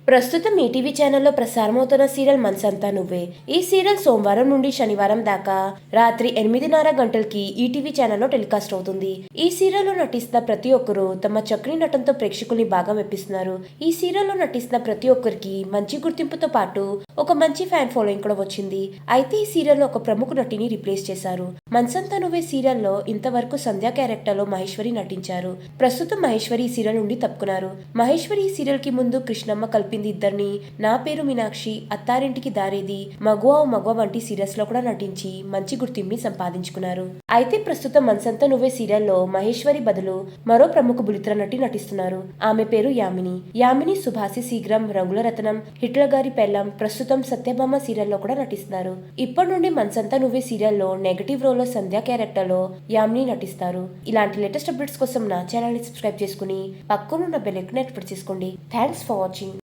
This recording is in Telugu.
ప్రస్తుతం ఈటీవీ ఛానల్లో ప్రసారమవుతున్న సీరియల్ మనసంతా నువ్వే. ఈ సీరియల్ సోమవారం నుండి శనివారం దాకా రాత్రి 8:30 గంటలకి ఈటీవీ ఛానల్లో టెలికాస్ట్ అవుతుంది. ఈ సీరియల్లో నటిస్తున్న ప్రతి ఒక్కరూ తమ చక్కని నటనతో ప్రేక్షకుల్ని బాగా మెప్పిస్తున్నారు. ఈ సీరియల్లో నటిస్తున్న ప్రతి ఒక్కరికి మంచి గుర్తింపుతో పాటు ఒక మంచి ఫ్యాన్ ఫాలోయింగ్ కూడా వచ్చింది. అయితే ఈ సీరియల్లో ఒక ప్రముఖ నటిని రిప్లేస్ చేశారు. మనసంతా నువ్వే సీరియల్లో ఇంతవరకు సంధ్య క్యారెక్టర్ లో మహేశ్వరి నటించారు. ప్రస్తుతం మహేశ్వరి ఈ సీరియల్ నుండి తప్పుకున్నారు. మహేశ్వరి ఈ సీరియల్ కి ముందు కృష్ణమ్మ కలిపింది ఇద్దరిని, నా పేరు మీనాక్షి, అత్తారింటికి దారేది, మగువ మగువ వంటి సీరియల్స్ లో కూడా నటించి మంచి గుర్తింపుని సంపాదించుకున్నారు. అయితే ప్రస్తుతం మనసంతా నువ్వే సీరియల్లో మహేశ్వరి బదులు మరో ప్రముఖ బులిత్ర నటి నటిస్తున్నారు. ఆమె పేరు యామిని. యామిని సుభాసి శీఘ్రం, రంగుల రత్నం, హిట్లర్ గారి పెళ్ళం, ప్రస్తుతం సత్యభామ సీరియల్లో కూడా నటిస్తున్నారు. ఇప్పటి నుండి మనసంతా నువ్వే సీరియల్లో నెగటివ్ రోల్ లో సంధ్య క్యారెక్టర్ లో యామిని నటిస్తారు. ఇలాంటి లేటెస్ట్ అప్డేట్స్ కోసం నా ఛానల్ ని సబ్స్క్రైబ్ చేసుకుని పక్కనున్న బెల్ ఐకాన్ యాక్టివేట్ చేసుకోండి. Thanks for watching.